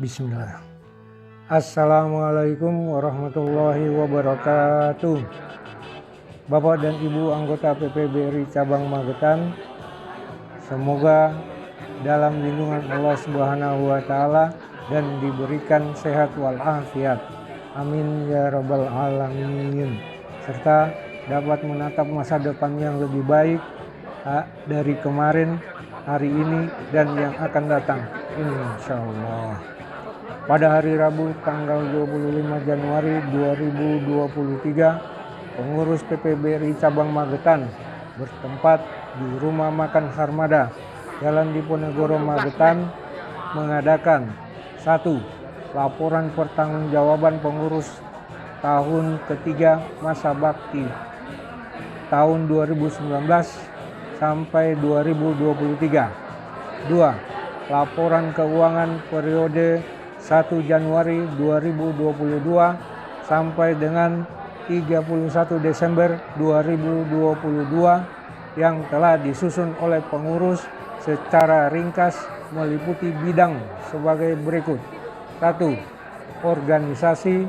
Bismillah. Assalamualaikum warahmatullahi wabarakatuh. Bapak dan Ibu anggota PPBRI Cabang Magetan, semoga dalam lindungan Allah Subhanahu wa taala dan diberikan sehat walafiat. Amin ya rabbal alamin. Serta dapat menatap masa depan yang lebih baik dari kemarin, hari ini, dan yang akan datang, insyaallah. Pada hari Rabu tanggal 25 Januari 2023, pengurus PPBRI Cabang Magetan bertempat di Rumah Makan Harmada, Jalan Diponegoro, Magetan, mengadakan 1. Laporan pertanggungjawaban pengurus tahun ketiga masa bakti tahun 2019 sampai 2023. 2. Laporan keuangan periode 1 Januari 2022 sampai dengan 31 Desember 2022 yang telah disusun oleh pengurus secara ringkas meliputi bidang sebagai berikut. 1. Organisasi.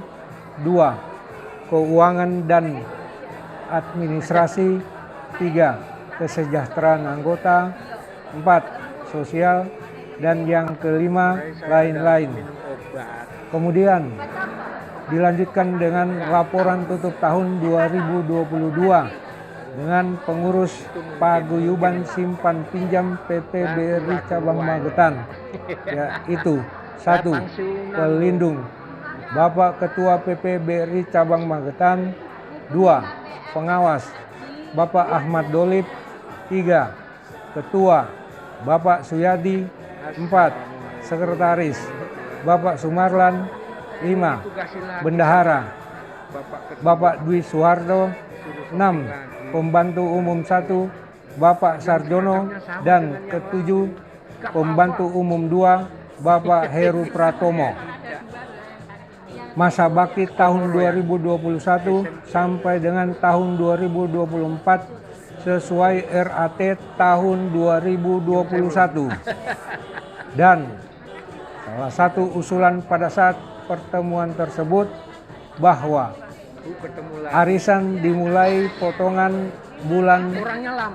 2. Keuangan dan administrasi. 3. Kesejahteraan anggota. 4. Sosial. Dan yang kelima, lain-lain. Kemudian dilanjutkan dengan laporan tutup tahun 2022 dengan pengurus Paguyuban Simpan Pinjam PPBRI Cabang Magetan, yaitu 1. Pelindung Bapak Ketua PPBRI Cabang Magetan. 2. Pengawas Bapak Ahmad Dolip. 3. Ketua Bapak Suyadi. 4. Sekretaris Bapak Sumarlan. 5. Bendahara Bapak Dwi Suharto. 6. Pembantu Umum 1 Bapak Sarjono. Dan ke-7 Pembantu Umum 2 Bapak Heru Pratomo. Masa bakti tahun 2021 sampai dengan tahun 2024 sesuai RAT tahun 2021. Dan salah satu usulan pada saat pertemuan tersebut bahwa arisan dimulai potongan bulan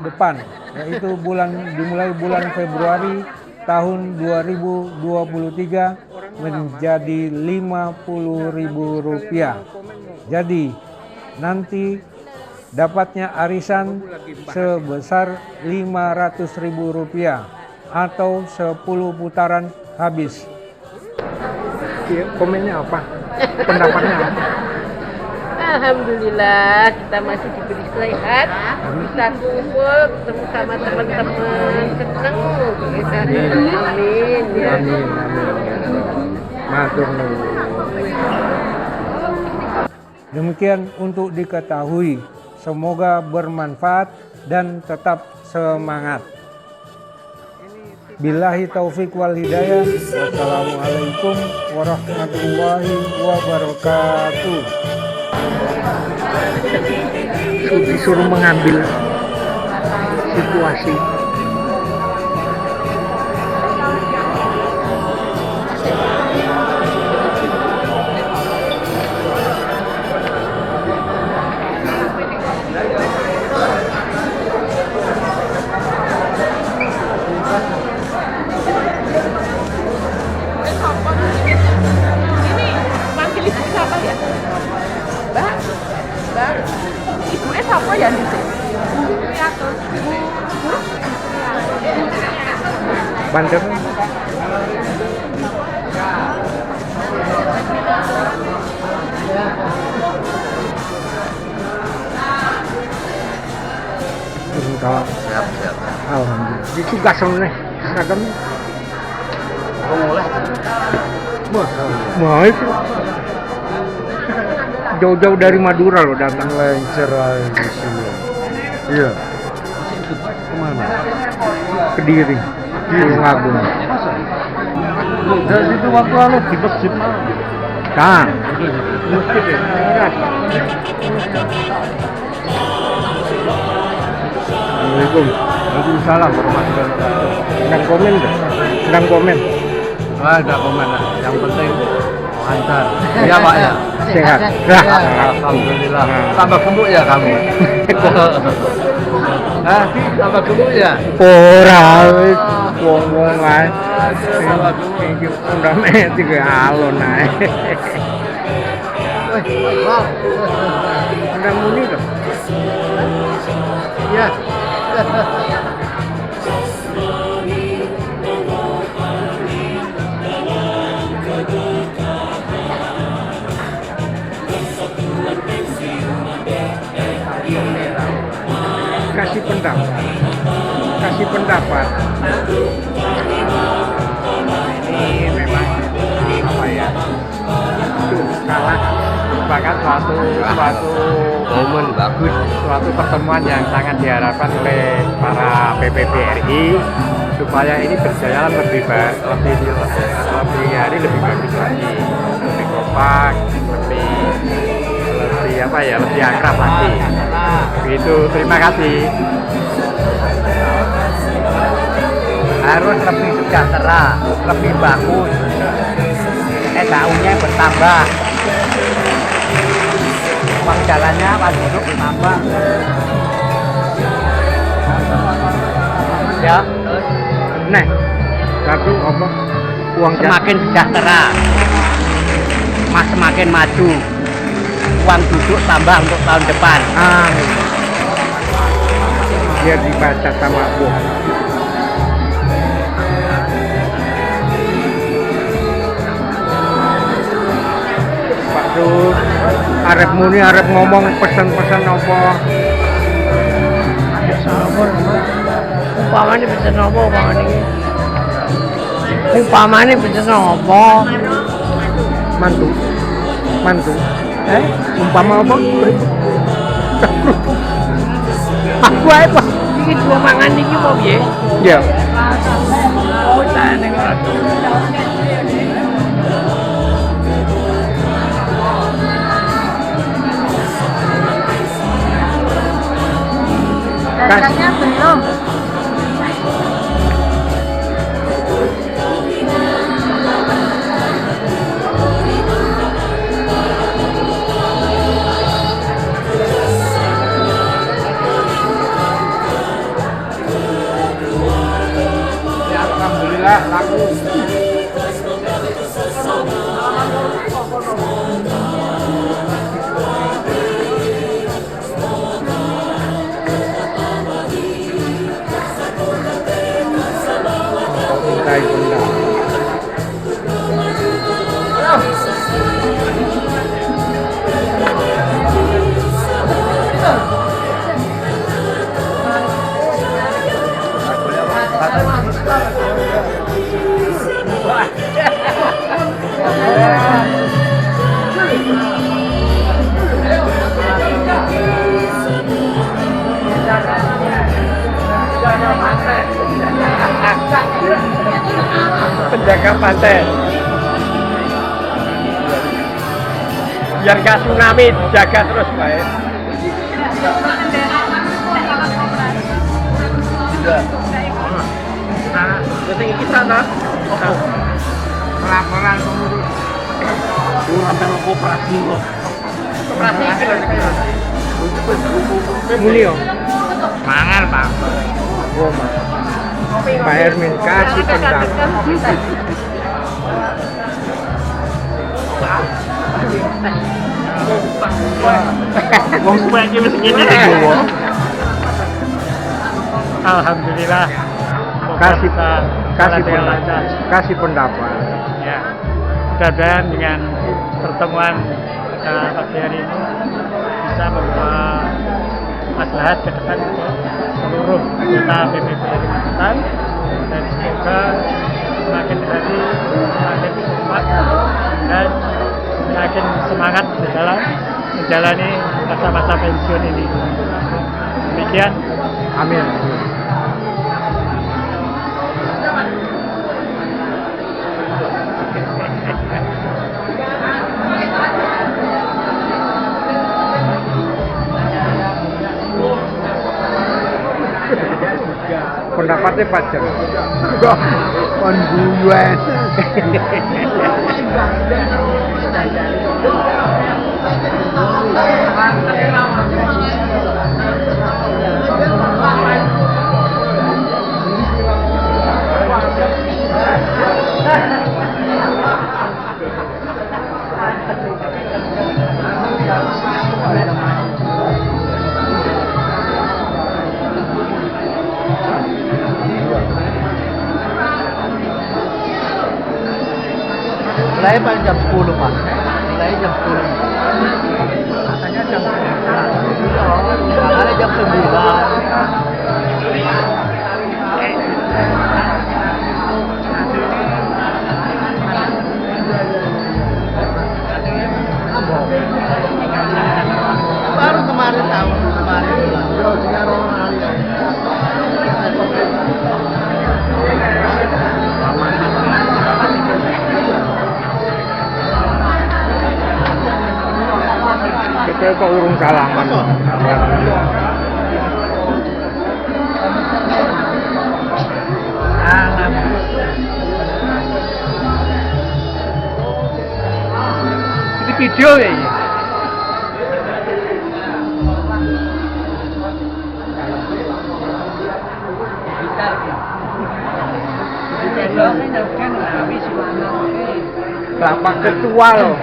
depan, yaitu dimulai bulan Februari tahun 2023 menjadi Rp50.000. Jadi nanti dapatnya arisan sebesar Rp500.000 atau 10 putaran habis. Komennya apa? Pendapatnya apa? Alhamdulillah kita masih diberi sehat, bisa kumpul ketemu sama teman-teman, senang. Amin. Amin. Matur nuwun. Demikian untuk diketahui, semoga bermanfaat dan tetap semangat. Billahi taufik wal hidayah. Wassalamualaikum warahmatullahi wabarakatuh. Disuruh mengambil situasi. Ibunya siapa ya nih? Bandeng. Kalau Siap. alhamdulillah. Itu gasong nih, seragam. Mulai. Wah itu jauh-jauh dari Madura loh datang. Lancar aja di sini. Iya. Kemana? Kediri, Tulungagung. Dari situ waktu anu di masjid mah. Nah, Assalamualaikum. Waalaikumsalam warahmatullahi wabarakatuh. Sedang komen deh. Sedang komen. Ada komen lah. Yang penting lancar. Iya Pak ya. Sehat. Alhamdulillah. Tambah gemuk ya kamu. Hah? Tambah gemuk ya? Ora wis wong-wong ae. Tambah gemuk. Iki udah meti ke alon ae. Anda muni dong. Iya. Kasih pendapat. Kasih pendapat. Ini memang apa ya? Itu kalah merupakan suatu Momen bagus. suatu pertemuan yang sangat diharapkan oleh para PPPRI supaya ini berjalan lebih lebih bagus lagi, lebih kompak, lebih apa ya, lebih akrab lagi. Begitu, terima kasih. Harus lebih sejahtera, lebih bagus. SAU-nya bertambah. Uang jalannya pas duduk bertambah. Ya, Nah, satu apa? Uang semakin sejahtera, semakin maju. Uang duduk tambah untuk tahun depan. Amin. Biar dibaca sama aku. Pak Sus, arep muni arep ngomong pesan-pesan apa? Umpamane bisa nopo umpamane iki. Umpamane bisa nopo? Mantu. Mantu. Umpama apa? Aku ae, Pak. Iki dua mangan iki apa piye? Ya. Oh, tane kok. Dasarnya belum. Ya, alhamdulillah laku. Mintai pendapat. Penjaga pantai. Biar gak tsunami, jaga terus baik. Nah, jadi kita nak laporan pengurus. Sampai koperasi kok. Koperasi Mulio. Mangan, Pak. Oh, Pak Hermin kasih pendapat. Wong supaya iki wis ngene iki, Wong. Alhamdulillah. Kasih pendapat. Ya, mudah-mudahan dengan pertemuan pagi hari ini bisa membawa maslahat ke depan untuk seluruh anggota PPPRI Kalimantan, dan semoga semakin hari semakin kompak dan semakin semangat di dalam menjalani masa-masa pensiun ini. Demikian. Amin. Pendapatnya pacar. Enggak, kon guyon. Mulai paling jam 10 Pak. Mulai jam 10. Katanya jam 9. Katanya jam 9. Baru kemarin tahun kemarin. Kita kok urung salaman. Ini video ya. Bapak ketua loh.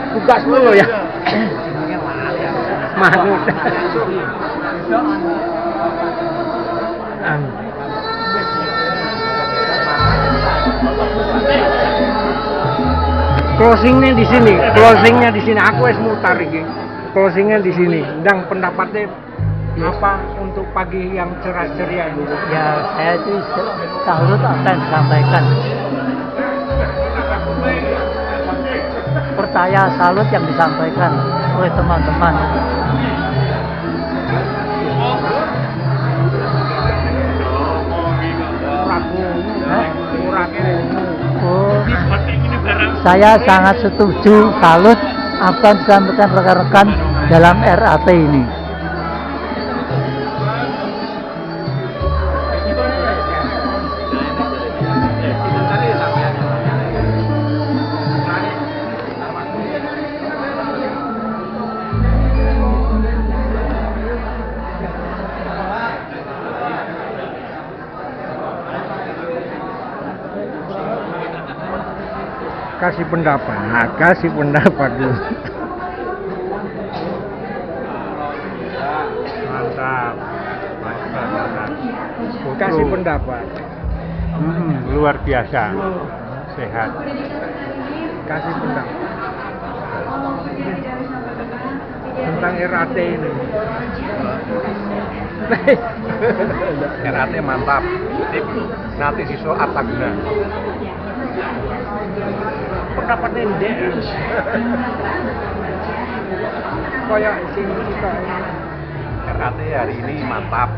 Tugas dulu ya. Manut. Closingnya di sini, closingnya di sini. Aku es mutar ini. Closingnya di sini. Dan pendapatnya apa untuk pagi yang cerah ceria dulu? Ya, saya itu salut apa yang disampaikan. Percaya salut yang disampaikan oleh teman-teman. Oh, saya sangat setuju salut apa yang disampaikan rekan-rekan dalam RAT ini. Kasih pendapat. Nah, kasih pendapat dulu. Mantap. Mantap. Kasih pendapat. Luar biasa. Sehat. Kasih pendapat tentang RAT ini. RAT mantap. Nanti siswa apa guna? Pendapat ini kayak sini kita RAT hari ini mantap.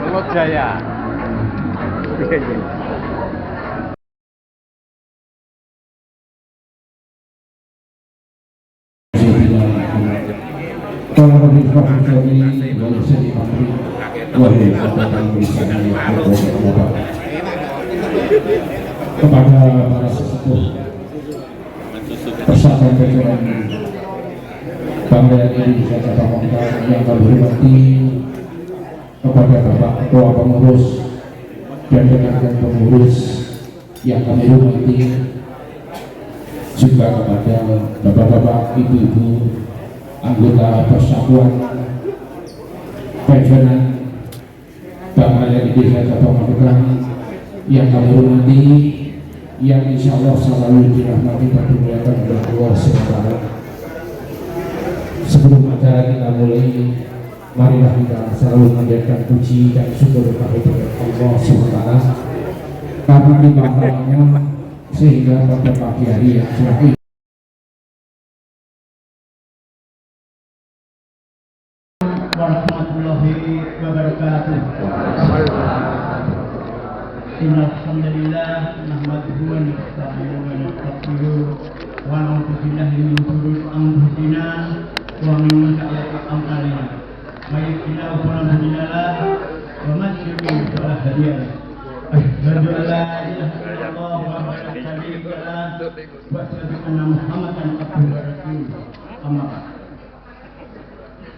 Mulut Jaya. Kepada para sesepuh persatuan veteran Bangga Indonesia Cabang Pamekasan yang kami hormati, kepada Bapak Ketua Pengurus dan rekan-rekan pengurus yang kami hormati, juga kepada bapak-bapak, ibu-ibu anggota persatuan veteran Bangga Indonesia Cabang Pamekasan yang kami hormati, yang insya Allah selalu dirahmati dan dimuliakan oleh Allah SWT. Sebelum acara kita mulai, marilah kita selalu menjadikan puji dan syukur kepada Allah SWT karena limpahannya sehingga pada pagi hari yang cerah ini warahmatullahi wabarakatuh. إن الحمد لله نحمده ونستعينه ونستغفره ونعوذ بالله من شرور أنفسنا ومن سيئات أعمالنا من يهده الله فلا مضل له ومن يضلل فلا هادي له أشهد أن لا إله إلا الله وحده لا شريك له وأشهد أن محمدا عبده ورسوله أما بعد.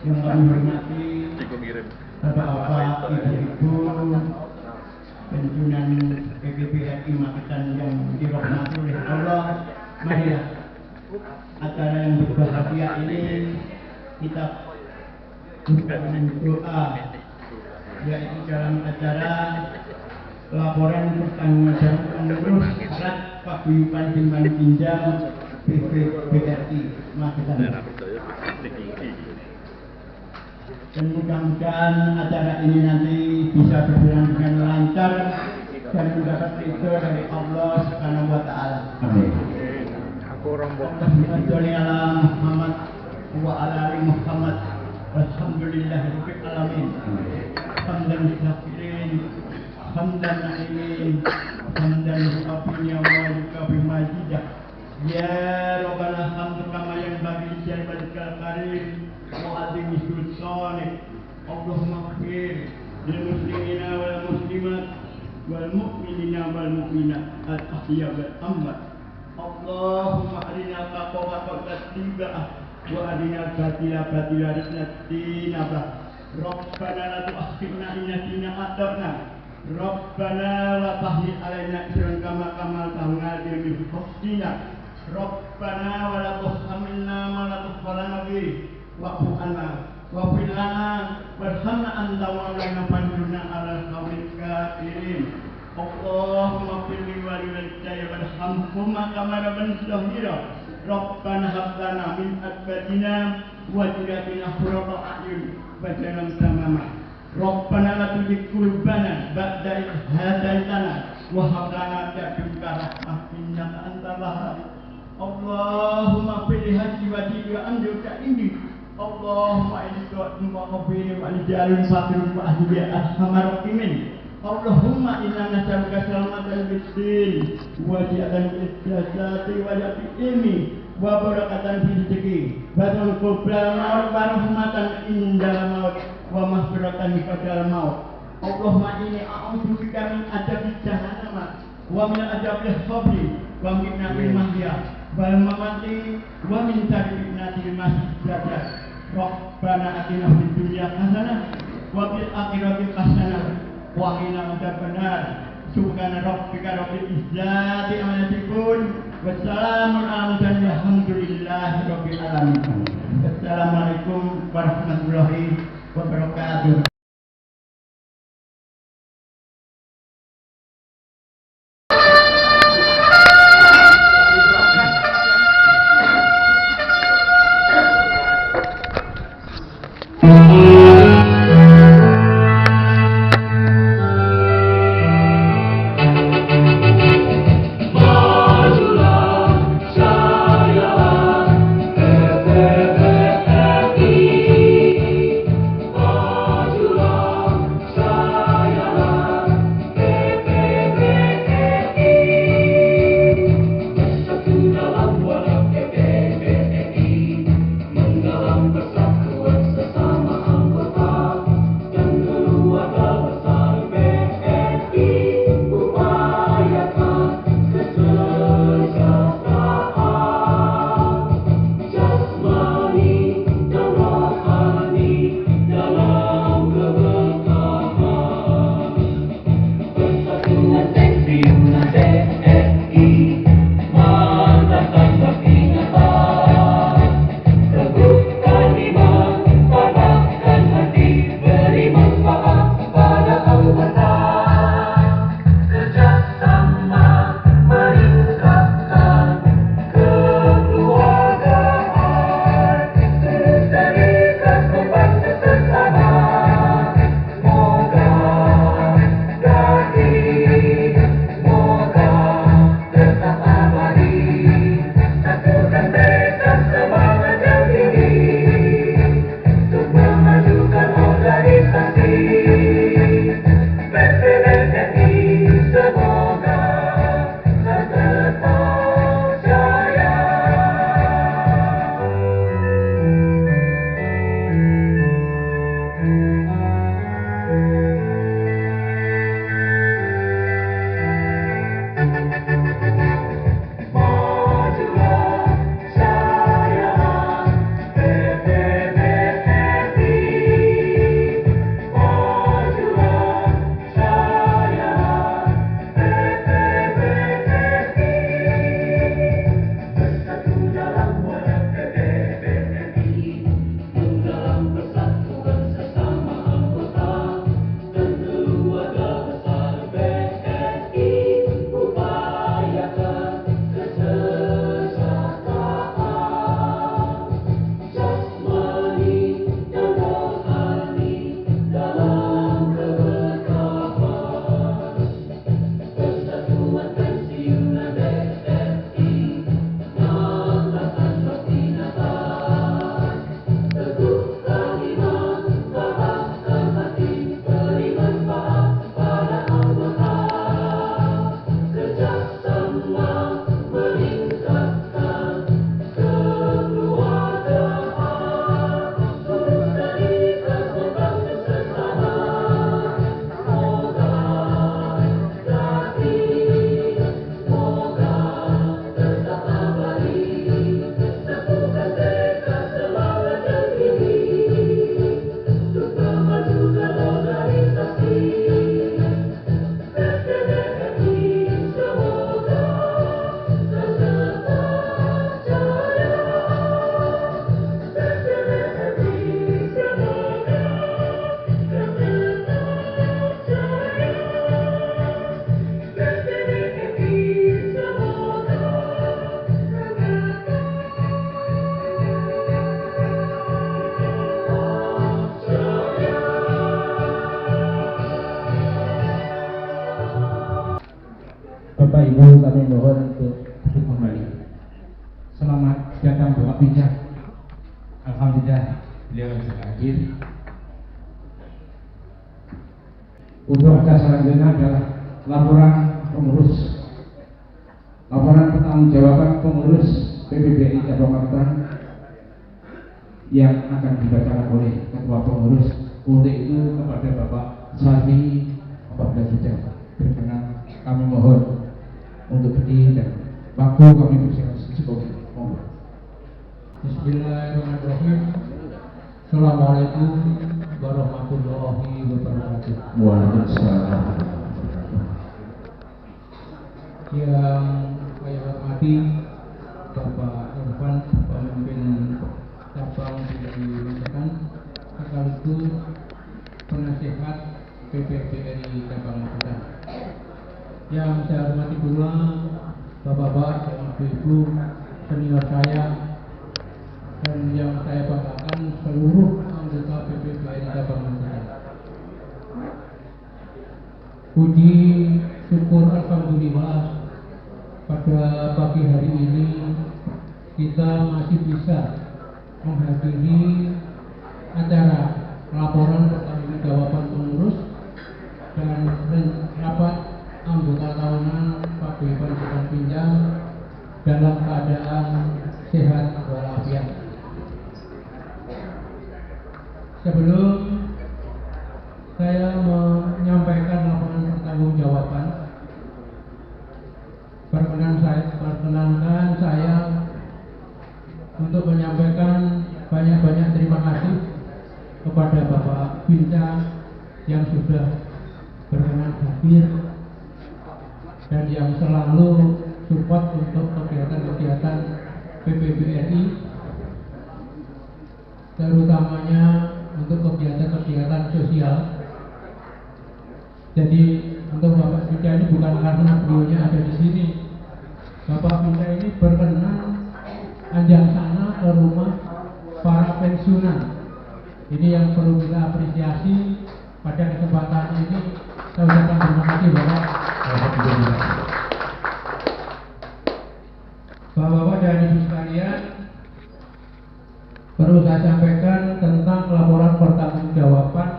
Yang kami hormati Bapak-bapak, Ibu-ibu, pensiunan PPPRI Magetan yang dirahmati oleh Allah, marilah acara yang berbahagia ini kita buka dengan doa, yaitu dalam acara laporan pertanggungjawaban pengurus syarat paguyuban simpan pinjam PPPRI Magetan. Dan mudah-mudahan acara ini nanti bisa berjalan dengan lancar dan mendapat ridho dari Allah Subhanahu wa taala. Amin. Allahumma sholli ala Muhammad wa ala ali Muhammad. Alhamdulillahirabbil alamin. Hamdan syakirin, hamdan na'imin, hamdan muqabbin wa muqabbin majidah. Ya Rabbana hamdu kama yanbaghi li jalalatil karim wa azimi sultanik. Allahumma ighfir lil muslimina wal muslimat wal mu'minina wal mu'minat al ahya wal amwat. Allahumma arina al-haqqa wa tattiba'ah wa arina al-batila batila rinattinabah. Rabbana la tu'akhirna in nasina ata'na. Rabbana la tahmil alaina isran kama hamaltahu min husnina. Rabbana wa la tuhamilna ma la tuqbalana bihi wa'fu anna wa'fir lana warhamna anta maulana fansurna 'alal qaumil kafirin. Allahumma fir li wa li walidayya warhamhuma kama rabbani shaghira. Rabbana hab lana min azwajina wa dhurriyyatina qurrata a'yun waj'alna tamama. Rabbana la tuzigh qulubana ba'da idh hadaytana wa hab lana min ladunka rahmah innaka antal wahhab. Allahumma fil haji wa di wa amduka indi. Allahumma inni tu'amma qabini wa lijalun fakirun wa ahli arhamar rahimin. Allahumma inna nas'aluka salamatan fid-din wa ja'alan fil-jasadi wa fil ilmi wa barakatan fil rizqi wa qabla maut wa rahmatan indal maut wa maghfiratan ba'dal maut. Allahumma inni a'udzubika min adzabi jahannam wa min adzabil qabri wa min fitnatil mahya wal mamati wa min syarri fitnatil masih dajjal. Rabbana atina fid dunya hasanah wa fil akhirati hasanah wa qina adzabannar. Subhana rabbika rabbil izzati amma yasifun wa salamun alal mursalin walhamdulillahi rabbil alamin. Assalamualaikum warahmatullahi wabarakatuh. Maju Bapak Ibu kami mohon untuk duduk kembali. Selamat datang Bapak Pinjak. Alhamdulillah beliau sudah hadir. Untuk acara selanjutnya adalah laporan pengurus, laporan pertanggungjawaban pengurus PPBRI Cabang Magetan yang akan dibacakan oleh Ketua Pengurus. Untuk itu kepada Bapak Sari, apabila sudah berkenan kami mohon untuk berdiri dan waktu kami bersiap secukupnya. Bismillahirrahmanirrahim. Assalamualaikum warahmatullahi wabarakatuh. Waalaikumsalam. Yang saya hormati Bapak Irfan, pemimpin cabang di Magetan, sekaligus penasihat PPBRI cabang Magetan. Yang saya hormati pula Bapak-bapak dan Ibu-ibu senior saya, dan yang saya banggakan seluruh anggota PPBRI cabang Magetan. Puji syukur alhamdulillah pada pagi hari ini kita masih bisa menghadiri acara laporan pertanggungjawaban pengurus dan rapat anggota tahunan Paguyuban Cabang Pinjang dalam keadaan sehat walafiat. Sebelum saya menyampaikan laporan pertanggungjawaban, perkenankan saya untuk menyampaikan banyak-banyak terima kasih kepada Bapak Pinjang yang sudah berkenan hadir dan yang selalu support untuk kegiatan-kegiatan PPBRI, terutamanya untuk kegiatan-kegiatan sosial. Jadi untuk Bapak Pinjang ini bukan karena beliaunya ada di sini. Bapak Pinjang ini berkenan anjang sana ke rumah para pensiunan. Ini yang perlu kita apresiasi. Pada kesempatan ini saya ucapkan terima kasih Bapak. Bapak-bapak dan ibu sekalian, perlu saya sampaikan tentang laporan pertanggungjawaban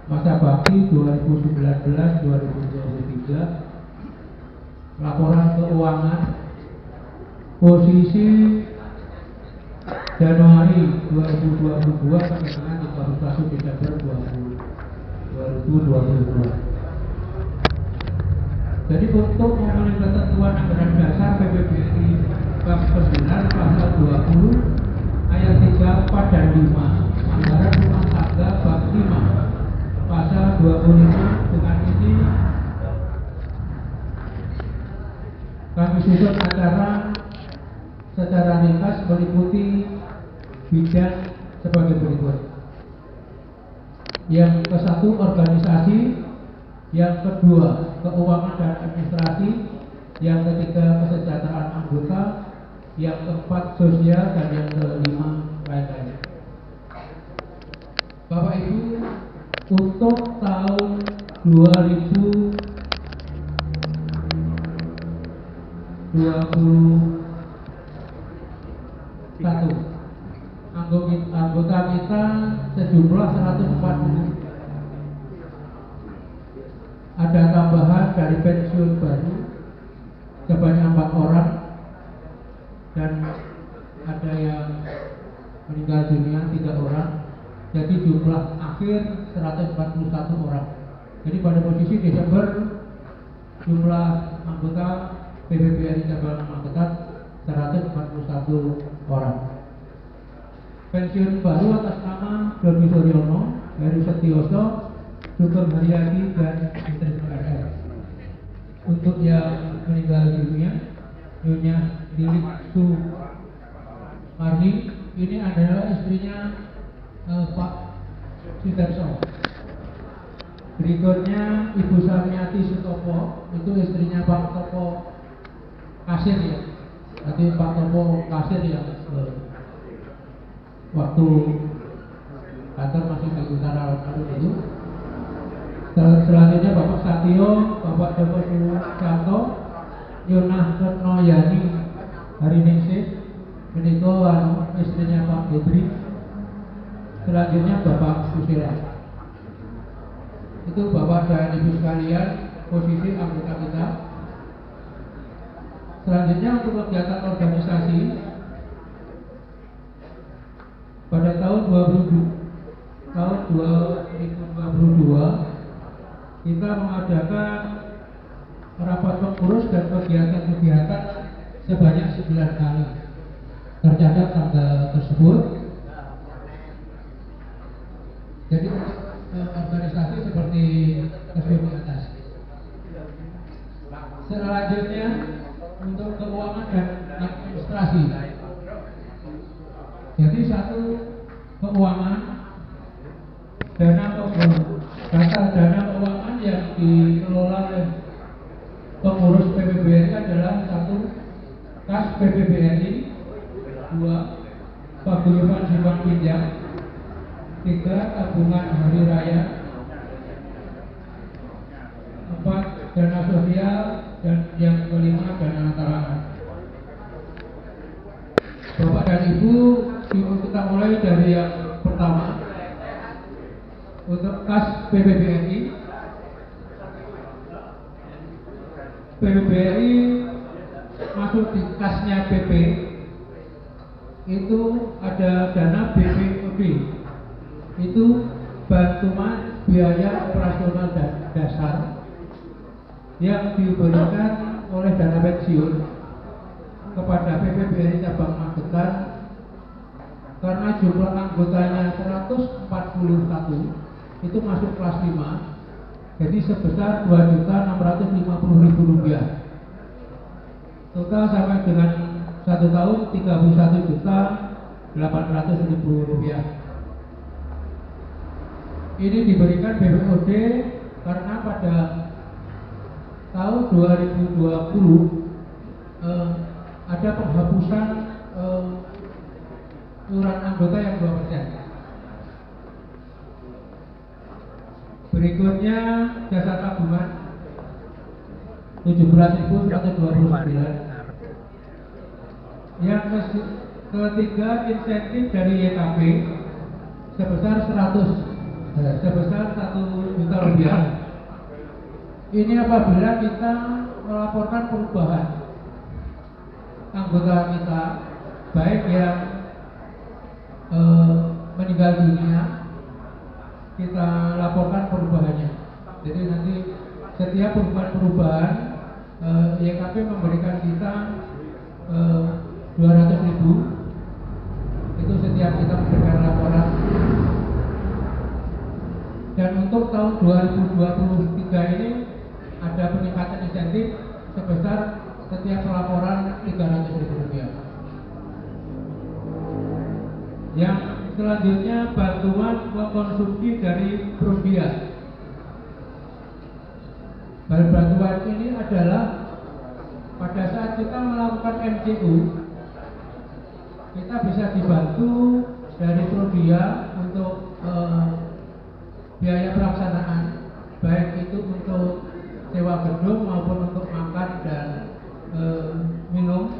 masa bakti 2019-2023, laporan keuangan posisi Januari 2022 sampai dengan 31 Desember 2022. Jadi untuk memenuhi ketentuan anggaran dasar PPBRI bab 9 pasal 20 ayat 3, 4 dan 5 anggaran rumah tangga bab 5 pasal 25, dengan ini kami susun acara secara ringkas meliputi bidang sebagai berikut. Yang ke-1 organisasi, yang kedua keuangan dan administrasi, yang ketiga kesejahteraan anggota, yang keempat sosial, dan yang kelima lain-lain. Bapak Ibu, untuk tahun 2021 anggota kita sejumlah 140. Ada tambahan dari pensiun baru sebanyak 4 orang, dan ada yang meninggal dunia 3 orang. Jadi jumlah akhir 141 orang. Jadi pada posisi Desember jumlah anggota PPBRI cabang Magetan 141 orang. Pensiun baru atas nama Dodi Suryono, Heru Setioso, Sugeng Haryadi, dan Istri RR. Untuk yang meninggal dunia, Nyonya Lilik Sumarni, ini adalah istrinya Pak Sudarso. Berikutnya Ibu Sarmiati Sutopo, itu istrinya Pak Topo Kasir ya. Nanti Pak Topo Kasir yang waktu kantor masih di utara Alun itu. Selanjutnya Bapak Satyo, Bapak Joko Susanto, Yunah Retnoyani Hariningsih, menika istrinya Pak Gedri. Selanjutnya Bapak Susila. Itu Bapak dan Ibu sekalian posisi anggota kita. Selanjutnya untuk kegiatan organisasi pada tahun 2022 kita mengadakan rapat pengurus dan kegiatan-kegiatan sebanyak 9 kali. Tercatat tanggal tersebut. Jadi organisasi seperti tersebut di atas. Selanjutnya untuk keuangan dan administrasi. Jadi satu keuangan dana keuangan yang dikelola oleh pengurus PPBRI adalah satu kas PPBRI, dua paguyuban simpan pinjam, tiga tabungan hari raya, empat dana sosial, dan yang kelima dana talangan. Bapak dan Ibu, kita mulai dari yang pertama. Untuk kas PPBRI, PPBRI masuk di kasnya PP itu ada dana BPOD, itu bantuan biaya operasional dasar yang diberikan oleh dana pensiun kepada PPBRI cabang Magetan karena jumlah anggotanya 141, itu masuk kelas 5, jadi sebesar Rp2.650.000. Total sampai dengan 1 tahun Rp31.800.000. Ini diberikan BPOD karena pada tahun 2020 ada penghapusan iuran anggota yang 2%. Berikutnya jasa tabungan 17.129. Yang ketiga insentif dari YKP sebesar 1 juta rupiah. Ini apabila kita melaporkan perubahan anggota kita, baik yang meninggal dunia, kita laporkan perubahannya. Jadi nanti setiap perubahan YKP memberikan kita 200.000. Itu setiap kita memberikan laporan. Dan untuk tahun 2023 ini ada peningkatan insentif sebesar setiap pelaporan Rp300.000. Yang selanjutnya bantuan konsumsi dari Prodia. Bantuan ini adalah pada saat kita melakukan MCU, kita bisa dibantu dari Prodia untuk biaya pelaksanaan, baik itu untuk sewa gedung maupun untuk makan dan minum,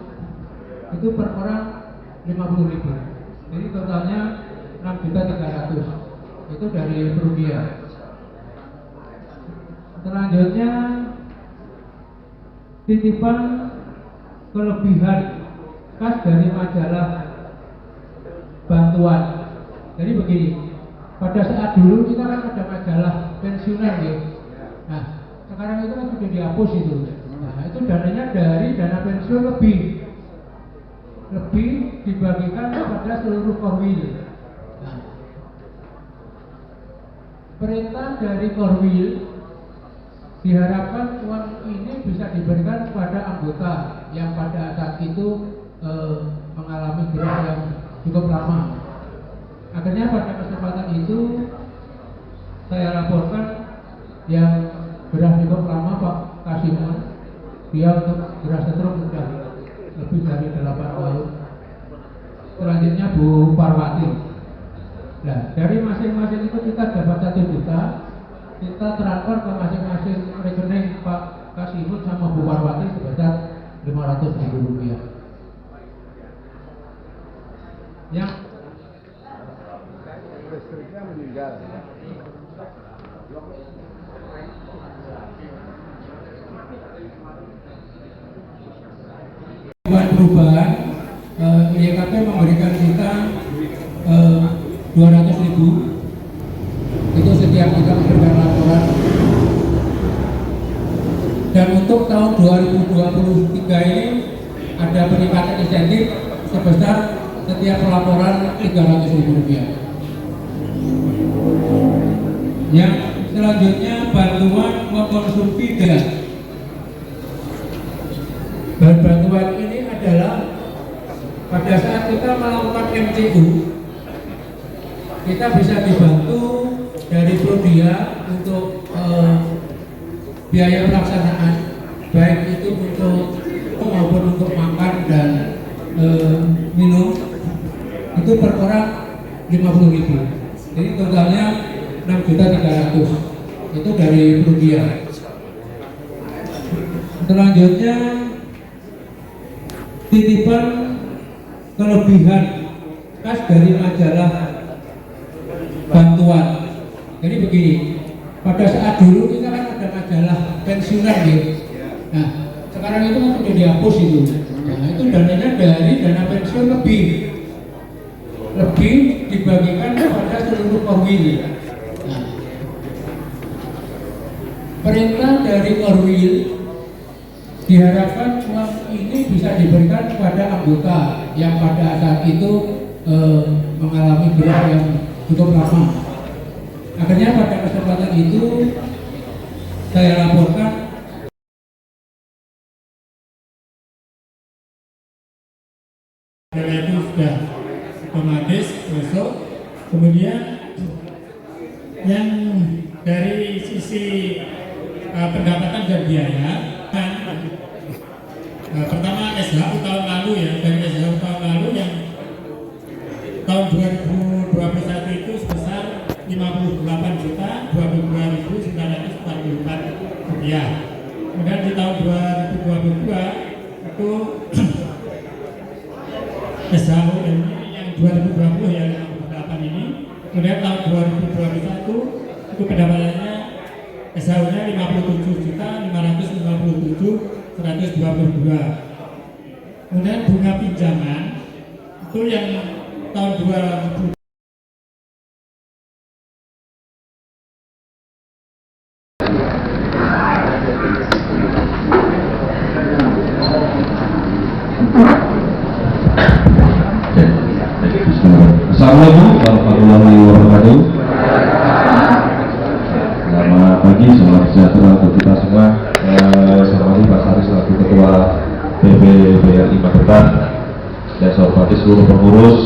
itu per orang 50.000. Jadi totalnya 6.300.000. Itu dari Prodia. Selanjutnya titipan kelebihan kas dari majalah bantuan. Jadi begini, pada saat dulu kita kan ada majalah pensiunan ya. Nah, sekarang itu kan sudah dihapus itu. Nah, itu dananya dari dana pensiun lebih dibagikan kepada seluruh korwil. Nah, perintah dari korwil diharapkan uang ini bisa diberikan kepada anggota yang pada saat itu mengalami gerak yang cukup lama. Akhirnya pada kesempatan itu saya laporkan yang gerak cukup lama Pak Kasimun, dia untuk gerak setrum sudah lebih dari 8 tahun. Selanjutnya Bu Parwati. Nah, dari masing-masing itu kita dapat 1 juta. kita transfer ke masing-masing rekening Pak Kasihun sama Bu Parwati sebesar Rp500.000. Yang buat perubahan, YKP memberikan kita 200.000 itu setiap kita memberikan laporan. Dan untuk tahun 2023 ini ada peningkatan insentif sebesar setiap laporan Rp300.000. Yang selanjutnya bantuan mengkonsumsi gas. Bantuan ini adalah pada saat kita melakukan MCU, kita bisa dibantu dari Prodia untuk biaya pelaksanaan, baik itu untuk maupun untuk makan dan minum, itu per orang 50.000. Jadi totalnya 6.300.000 itu dari Prodia. Selanjutnya titipan kelebihan kas dari majalah bantuan. Jadi begini, pada saat dulu kita kan ada majalah pensiunan gitu. Nah, sekarang itu kan sudah dihapus itu. Nah, itu dananya dari dana pensiun lebih dibagikan kepada seluruh korwil. Nah, perintah dari korwil diharapkan uang ini bisa diberikan kepada anggota yang pada saat itu mengalami gerak yang cukup lama. Akhirnya pada kesempatan itu saya laporkan itu sudah otomatis masuk. Kemudian yang dari sisi pendapatan dan biaya kan, pertama SHU tahun lalu ya, dari SHU tahun lalu yang tahun 2021 itu sebesar Rp58.022.944. Kemudian di tahun 2022 itu SHU ini yang 2020 yang 58 ini. Kemudian tahun 2021 itu pendapatannya SHU-nya Rp50.557.122. Kemudian bunga pinjaman itu yang tahun 2000 Assalamualaikum warahmatullahi wabarakatuh. Selamat pagi, selamat sejahtera untuk kita semua. Saya hormati Pak Sari selaku Ketua BPBRI Magetan, dan saya hormati seluruh pengurus,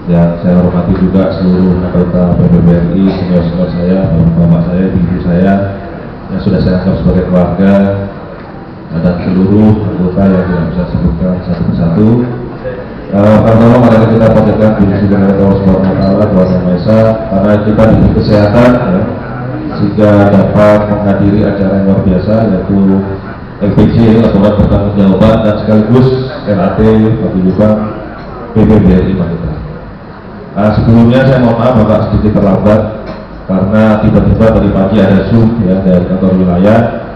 dan saya hormati juga seluruh anggota BPBRI, senior-senior saya, bapak saya, ibu saya, yang sudah saya anggap sebagai keluarga, dan seluruh anggota yang tidak bisa sebutkan satu persatu. Pertama mari kita panjatkan puji kepada Allah Subhanahu wa taala, Tuhan Yang Maha Esa, karena kita diberi kesehatan ya, sehingga dapat menghadiri acara yang luar biasa yaitu LPJ, laporan pertanggungjawaban, dan sekaligus LAT paguyuban BPBRI Magetan. Sebelumnya saya mohon maaf agak sedikit terlambat karena tiba-tiba tadi pagi ada Zoom ya dari kantor wilayah,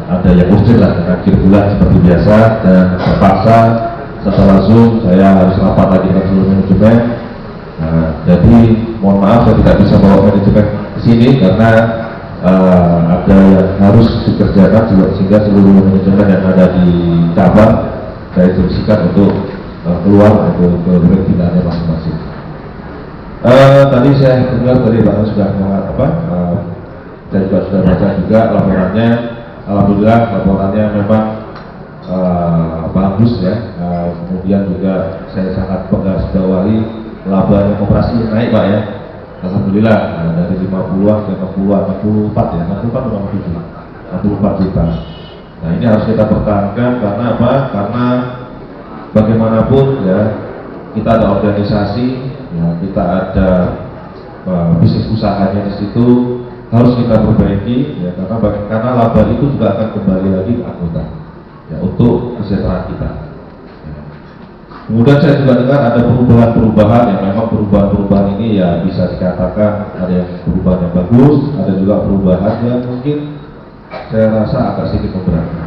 ada yang urgent lah dengan akhir bulan seperti biasa, dan terpaksa setelah Zoom saya harus rapat lagi dengan seluruh manajemen. Jadi mohon maaf saya tidak bisa bawa manajemen ke sini karena ada yang harus dikerjakan, sehingga seluruh manajemen yang ada di cabang saya instruksikan untuk keluar untuk ke pimpinan masing-masing. Tadi saya dengar dari Pak sudah mengatakan saya juga sudah baca juga laporannya. Alhamdulillah laporannya memang bagus ya. Kemudian juga saya sangat menggarisbawahi laba yang operasi naik Pak ya. Alhamdulillah dari 50-an ke 64 ya, 64 juta. Nah ini harus kita pertahankan karena apa? Karena bagaimanapun ya kita ada organisasi, ya kita ada bisnis usahanya di situ harus kita perbaiki ya, karena laba itu juga akan kembali lagi ke anggota ya, untuk kesejahteraan kita. Kemudian saya juga dengar ada perubahan-perubahan yang memang perubahan-perubahan ini ya bisa dikatakan ada yang perubahan yang bagus, ada juga perubahan yang mungkin saya rasa agak sedikit memberatkan.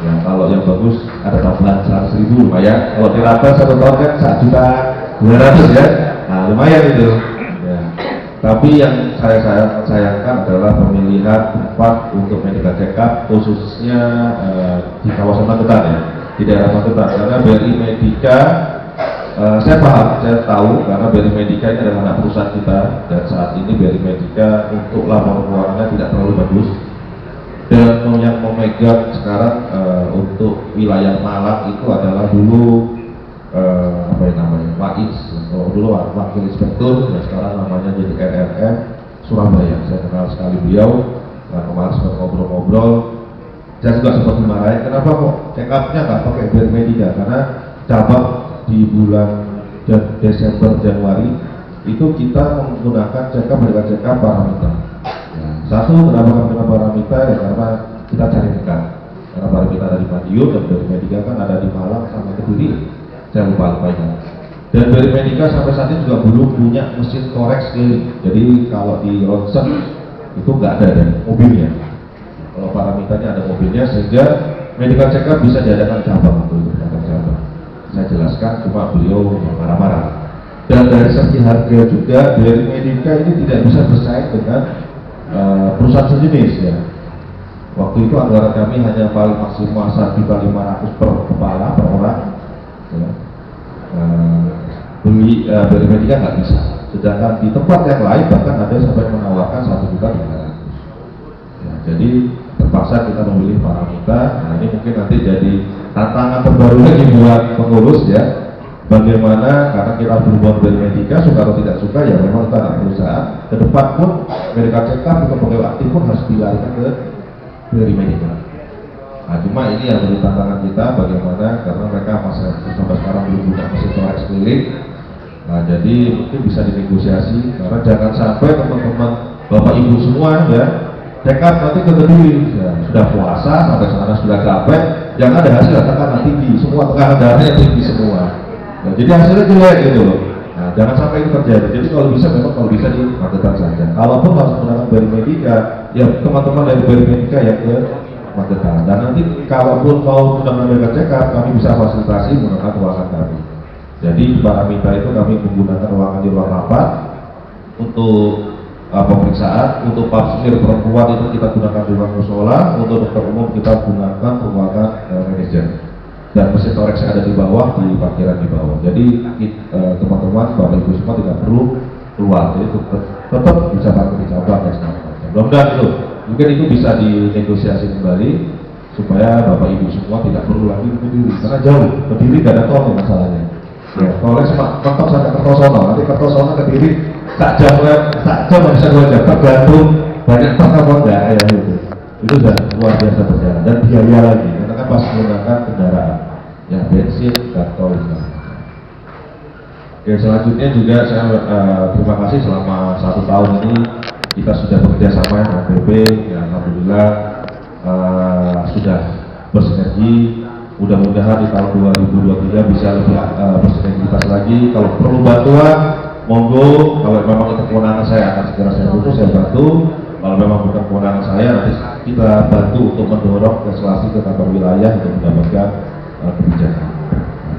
Ya, kalau yang bagus ada tambahan 100.000 lumayan. Kalau dirata 1 tahun kan 1.200.000 ya, nah lumayan itu. Ya. Tapi yang saya sayangkan adalah pemilihan tempat untuk medical check-up khususnya di kawasan Magetan ya. Di daerah Magetan, karena BRI Medica saya paham, saya tahu karena BRI Medica ini adalah anak perusahaan kita dan saat ini BRI Medica untuk laporan keuangannya tidak terlalu bagus dan yang memegang sekarang untuk wilayah Malang itu adalah dulu apa yang namanya Wakil, dulu Wakil Inspektur dan sekarang namanya jadi RRM Surabaya. Saya kenal sekali beliau, kemarin sempat ngobrol-ngobrol. Saya juga sempat dimarahin, kenapa kok check up-nya nggak pakai BRI Medica? Karena cabang di bulan Desember Januari itu kita menggunakan check up medical check up paramita. Nah, satu kenapa kami menggunakan paramita ya karena kita cari dekat. Karena paramita ada di Madiun dan BRI Medica kan ada di Malang sama Kediri. Saya lupa ingat. Dan BRI Medica sampai saat ini juga belum punya mesin koreks keliling. Jadi kalau di ronsen itu nggak ada mobilnya. Kalau paramitanya ada mobilnya sehingga medical check up bisa diadakan cabang untuk cabang. Saya jelaskan cuma beliau marah-marah. Dan dari segi harga juga BRI Medica ini tidak bisa bersaing dengan perusahaan sejenis ya. Waktu itu anggaran kami hanya paling maksimal 1.500 per kepala per orang. Ya. BRI Medica nggak bisa. Sedangkan di tempat yang lain bahkan ada sampai menawarkan 1.500.000. Ya, jadi terpaksa kita memilih paramita. Nah ini mungkin nanti jadi tantangan terbaru lagi buat pengurus ya. Bagaimana karena kita berhubungan BRI Medica suka atau tidak suka ya memang kita anak perusahaan. Ke depan pun medical check up untuk pegawai aktif pun harus dilarikan ke BRI Medica. Nah cuma ini yang menjadi tantangan kita bagaimana karena mereka masih sampai sekarang belum punya mesin koreks keliling. Nah jadi mungkin bisa dinegosiasi karena jangan sampai teman-teman bapak ibu semua ya dekat nanti ke Kediri ya, sudah puasa sampai sana sudah capek, jangan ada hasil tekanan tinggi, semua tekanan darahnya tinggi semua. Nah, jadi hasilnya jelek gitu loh. Nah, jangan sampai itu terjadi. Jadi kalau bisa memang kalau bisa di Magetan saja. Kalaupun harus menggunakan BRI Medica, ya teman-teman dari BRI Medica ya ke Magetan. Dan nanti kalaupun mau menggunakan medical check up, kami bisa fasilitasi menggunakan ruangan kami. Jadi paramita itu kami menggunakan ruangan di ruang rapat untuk pemeriksaan. Untuk pasien perempuan itu kita gunakan di ruang musola, untuk dokter umum kita gunakan ruangan manajer dan mesin koreks yang ada di bawah di parkiran di bawah. Jadi teman-teman bapak ibu semua tidak perlu keluar, jadi tetap bisa pakai di cabang dan sebagainya. Mudah-mudahan itu mungkin itu bisa dinegosiasi kembali supaya bapak ibu semua tidak perlu lagi ke Kediri karena jauh. Kediri gak ada tol masalahnya. Ya, tolnya cuma mentok sampai Kertosono, nanti Kertosono ke Kediri tak jam bisa 2 jam, tergantung banyak truk apa enggak ya gitu. Itu sudah luar biasa berjalan dan biaya lagi karena kan pas menggunakan kendaraan yang bensin dan tol. Oke, selanjutnya juga saya terima kasih selama 1 tahun ini kita sudah bekerja sama dengan PP ya, alhamdulillah sudah bersinergi. Mudah-mudahan di tahun 2023 bisa lebih bersinergitas lagi. Kalau perlu bantuan monggo, kalau memang itu kewenangan saya akan segera saya bantu, saya bantu. Kalau memang bukan kewenangan saya, nanti kita bantu untuk mendorong legislasi ke kantor wilayah untuk mendapatkan kebijakan.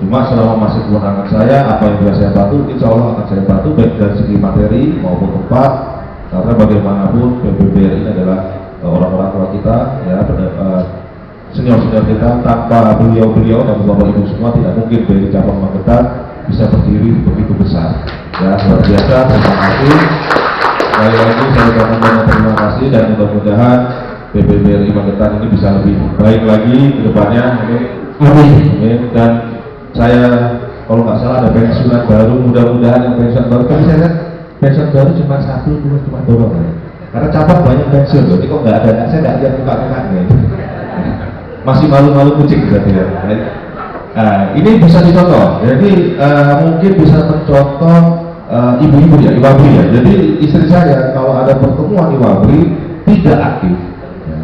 Cuma selama masih kewenangan saya, apa yang bisa saya bantu, insya Allah akan saya bantu baik dari segi materi maupun tempat. Karena bagaimanapun PBBRI ini adalah orang-orang tua kita, ya, senior-senior kita. Tanpa beliau-beliau dan bapak ibu semua tidak mungkin dari cabang Magetan bisa berdiri begitu besar. Ya, luar biasa, terima kasih. Sekali lagi saya ucapkan banyak terima kasih dan mudah-mudahan PBBRI Magetan ini bisa lebih baik lagi ke depannya. Amin. Dan saya kalau nggak salah ada pensiunan baru, mudah-mudahan yang pensiun baru. Tapi saya lihat pensiun baru cuma 1, 2 cuma dorong ya. Karena cabang banyak pensiun, jadi kok nggak ada, saya nggak lihat muka-mukanya. Masih malu-malu kucing berarti ya. Nah, ini bisa dicontoh. Jadi mungkin bisa mencontoh ibu-ibu ya, Iwabri ya. Jadi istri saya kalau ada pertemuan Iwabri tidak aktif. Ya.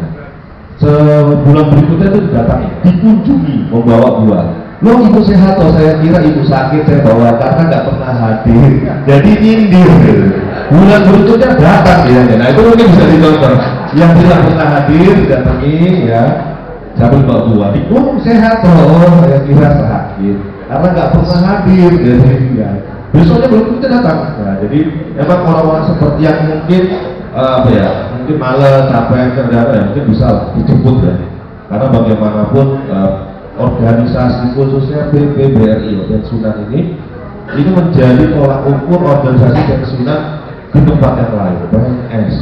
Sebulan berikutnya itu didatangi, dikunjungi membawa buah. Loh ibu sehat toh, saya kira ibu sakit saya bawa karena nggak pernah hadir. Jadi nyindir. Bulan berikutnya datang ya. Nah itu mungkin bisa dicontoh. Yang tidak pernah hadir didatangi ya. Sambil bawa buah. Oh sehat toh, saya kira sakit. Karena nggak pernah hadir. Jadi ya. Besoknya berikutnya datang. Nah, jadi emang orang-orang seperti yang mungkin mungkin malas, capek, kerja ya mungkin bisa dijemput ya. Karena bagaimanapun organisasi khususnya PBRI pensiunan ini menjadi tolak ukur organisasi pensiunan di tempat yang lain. PNS,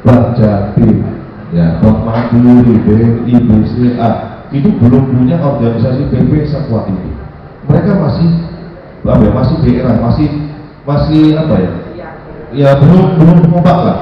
Bank Jatim, ya, Bank Mandiri, BNI, BCA itu belum punya organisasi PP sekuat itu. Mereka masih daerah, masih apa ya? Ya belum kompak lah.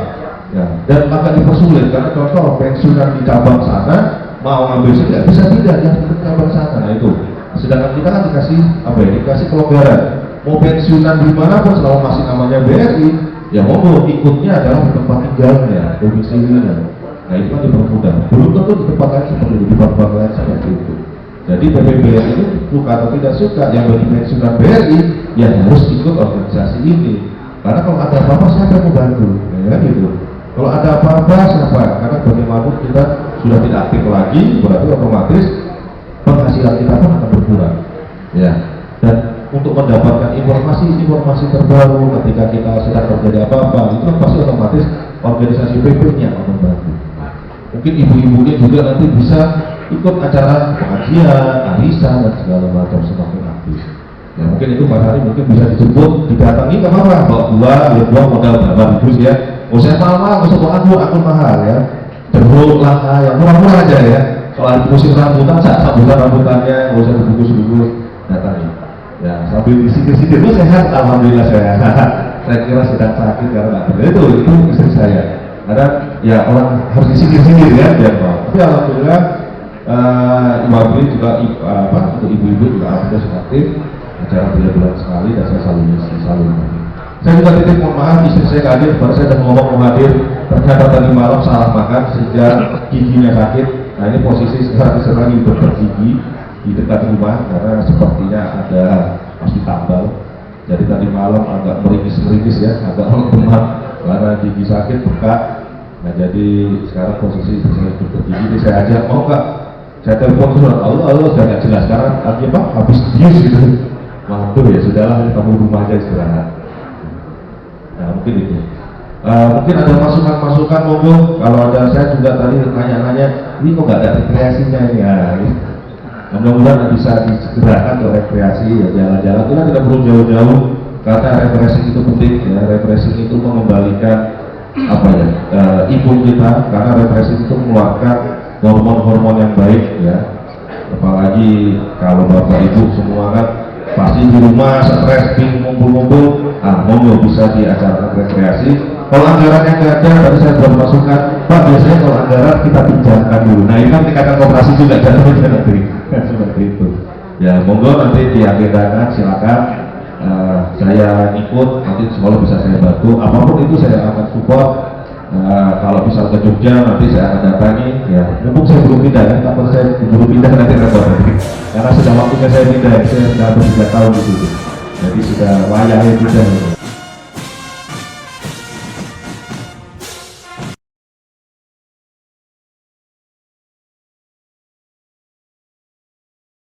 Ya, dan agak dipersulit karena contoh pensiunan di cabang sana mau ngambil sih nggak bisa tidak yang di cabang sana. Nah itu. Sedangkan kita kan dikasih kelonggaran. Mau pensiunan di mana pun selama masih namanya BRI, ya mau ikutnya adalah di tempat tinggalnya, domisilinya. Nah itu kan dipermudah. Belum tentu di tempat lain seperti di tempat lain seperti itu. Jadi PPBRI itu suka atau tidak suka yang bagi pensiunan BRI ya harus ikut organisasi ini. Karena kalau ada apa-apa siapa yang membantu, ya gitu. Kalau ada apa-apa siapa? Karena bagaimanapun kita sudah tidak aktif lagi, berarti otomatis penghasilan kita pun akan berkurang. Ya. Dan untuk mendapatkan informasi terbaru ketika kita sedang terjadi apa-apa, itu pasti otomatis organisasi PP-nya akan membantu. Mungkin ibu-ibunya juga nanti bisa ikut acara pengajian, arisan dan segala macam semakin aktif. Ya mungkin itu Mas Hari mungkin bisa disebut didatangi ke mana? Bawa buah modal berapa ribu ya? Oh saya mahal, nggak usah akun mahal ya. Jeruk langka yang murah-murah aja ya. Soal musim rambutan, sambutan rambutannya nggak usah dibungkus-bungkus, datangi. Ya sambil disisir-sisir itu sehat, alhamdulillah saya. Saya kira sedang sakit karena itu istri saya. Karena ya orang harus disisir-sisir ya biar mau. Tapi alhamdulillah Iwabri juga untuk ibu-ibu juga alhamdulillah aktif. Acara 3 bulan sekali dan saya selalu mengisi. Saya juga titip mohon maaf istri saya hadir, baru saya sudah ngomong mau hadir, ternyata tadi malam salah makan sehingga giginya sakit. Nah ini posisi sekarang di dokter gigi di dekat rumah karena sepertinya ada pasti tambal. Jadi tadi malam agak meringis ya, agak lemah karena gigi sakit bengkak. Nah jadi sekarang posisi saya dokter gigi, jadi saya ajak mau nggak? Saya telepon sudah Allah sudah nggak jelas sekarang lagi apa habis bius gitu. Waduh ya sudahlah kamu rumah aja istirahat. Nah mungkin itu. Mungkin ada masukan monggo. Kalau ada saya juga tadi nanya-nanya, ini kok nggak ada rekreasinya ya? Mudah-mudahan bisa disegerakan ke rekreasi ya jalan-jalan. Kita tidak perlu jauh-jauh karena refreshing itu penting ya. Refreshing itu mengembalikan imun kita karena refreshing itu mengeluarkan hormon-hormon yang baik ya. Apalagi kalau bapak ibu semua kan pasti di rumah stres, ngumpul-ngumpul, monggo bisa diajarkan rekreasi. Kalau anggarannya nggak ada, tadi saya sudah masukkan, Pak biasanya kalau anggaran kita pinjamkan dulu. Nah ini kan tingkatan koperasi juga jatuhnya nanti, seperti itu. Ya monggo nanti diagendakan, silakan. Saya ikut, nanti sekolah bisa saya bantu. Apapun itu saya akan support. Kalau misal ke Jogja nanti saya akan datangi. Ya, mumpung saya belum pindah kan, kalau saya belum pindah nanti repot. Karena sudah waktunya saya pindah, saya sudah 3 tahun di situ. Jadi sudah wayahnya pindah.